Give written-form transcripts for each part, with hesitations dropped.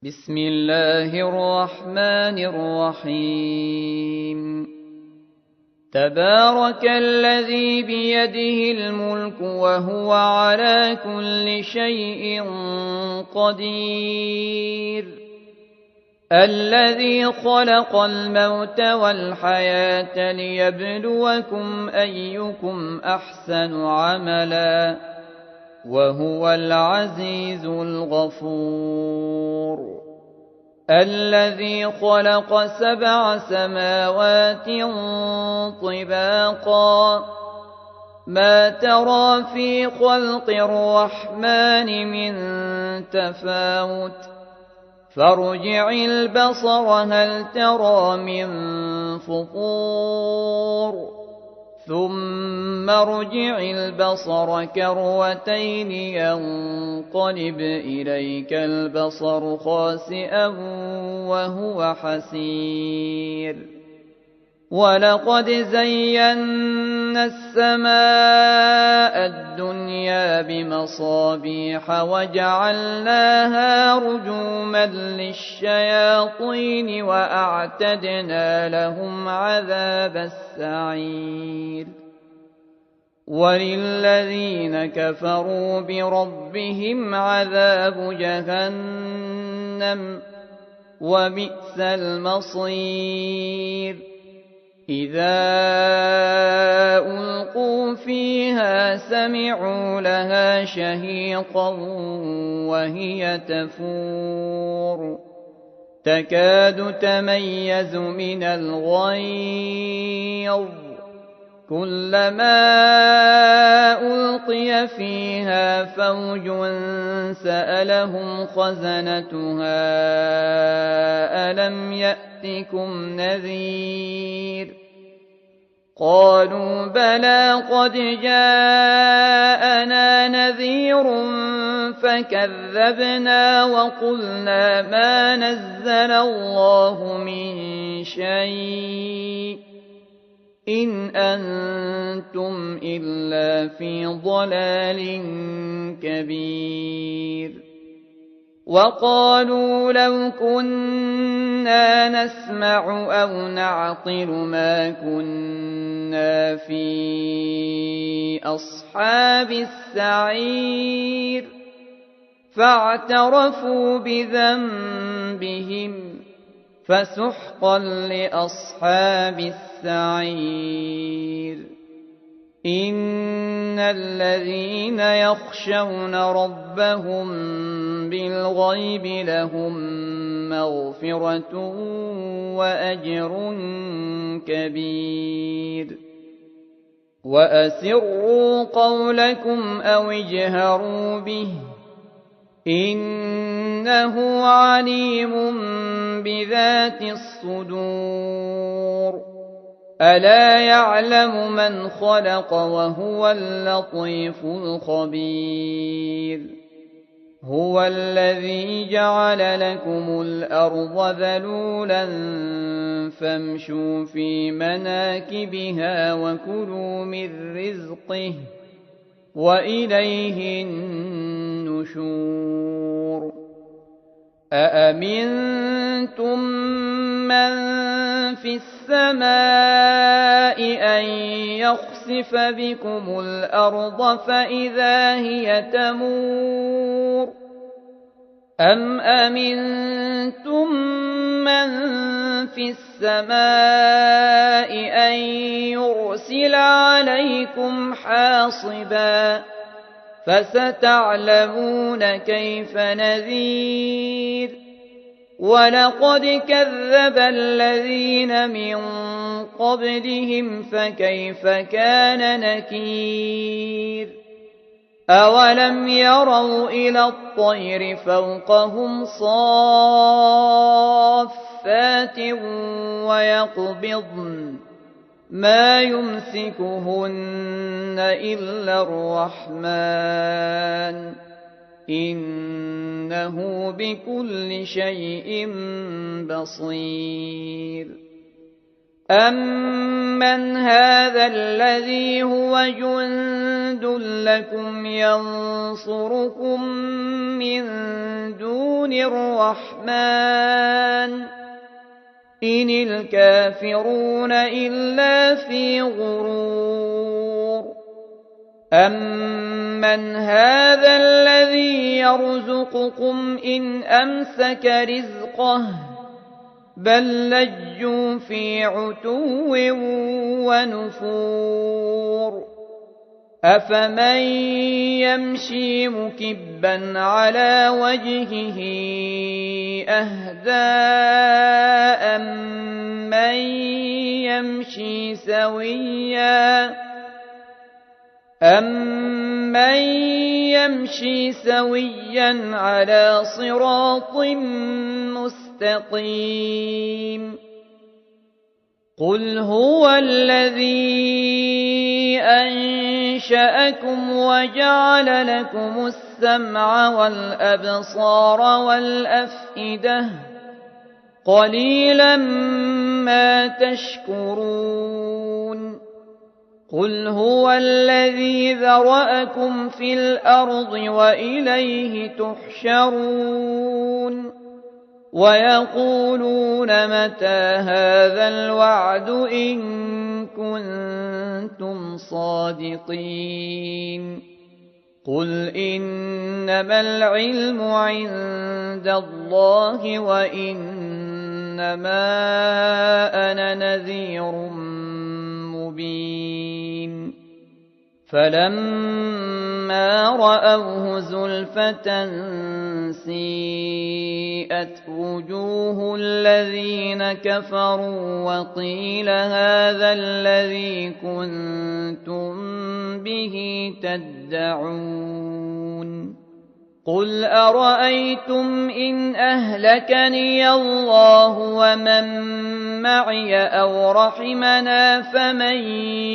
بسم الله الرحمن الرحيم تبارك الذي بيده الملك وهو على كل شيء قدير الذي خلق الموت والحياة ليبلوكم أيكم أحسن عملا وهو العزيز الغفور الذي خلق 7 سماوات طباقا ما ترى في خلق الرحمن من تفاوت فارجع البصر هل ترى من فطور ثم ارجع البصر كرتين ينقلب إليك البصر خاسئا وهو حسير ولقد زينا السماء الدنيا بمصابيح وجعلناها رجوما للشياطين وأعتدنا لهم عذاب السعير وللذين كفروا بربهم عذاب جهنم وبئس المصير إذا ألقوا فيها سمعوا لها شهيقا وهي تفور تكاد تميز من الغيظ كلما ألقي فيها فوج سألهم خزنتها ألم يأتكم نذير قالوا بلى قد جاءنا نذير فكذبنا وقلنا ما نزل الله من شيء إن أنتم إلا في ضلال كبير وقالوا لو كنا نسمع أو نعقل ما كنا في أصحاب السعير فاعترفوا بذنبهم فسحقا لأصحاب السعير إن الذين يخشون ربهم بالغيب لهم مغفرة وأجر كبير وأسروا قولكم أو اجهروا به إنه عليم بذات الصدور ألا يعلم من خلق وهو اللطيف الخبير هو الذي جعل لكم الأرض ذلولا فامشوا في مناكبها وكلوا من رزقه وإليه النشور أأمنتم من في السماء أن يخسف بكم الأرض فإذا هي تمور أم أمنتم من في السماء أن يرسل عليكم حاصبا فستعلمون كيف نذير ولقد كذب الذين من قبلهم فكيف كان نكير أولم يروا إلى الطير فوقهم صافات ويقبضن ما يمسكهن إلا الرحمن إنه بكل شيء بصير أمن هذا الذي هو جند جند لكم ينصركم من دون الرحمن إن الكافرون إلا في غرور أمن هذا الذي يرزقكم إن أمسك رزقه بل لجوا في عتو ونفور أفمن يمشي مكبا على وجهه أهدى أمن يمشي سويا على صراط مستقيم قل هو الذي أنشأكم وجعل لكم السمع والأبصار والأفئدة قليلا ما تشكرون قل هو الذي ذرأكم في الأرض وإليه تحشرون ويقولون متى هذا الوعد إن كنتم صادقين قل إنما العلم عند الله وإنما أنا نذير مبين فلما رأوه زلفة سيئت وجوه الذين كفروا وقيل هذا الذي كنتم به تدعون قل أرأيتم إن أهلكني الله ومن معي أو رحمنا فمن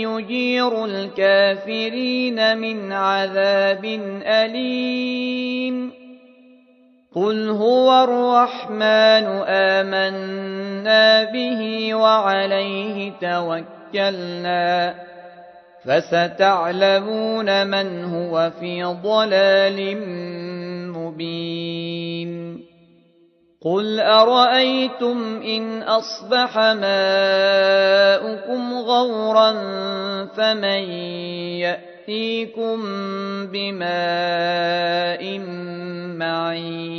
يجير الكافرين من عذاب أليم قل هو الرحمن آمنا به وعليه توكلنا فستعلمون من هو في ضلال مبين قل أرأيتم إن أصبح ماؤكم غورا فمن يأتيكم بماء معين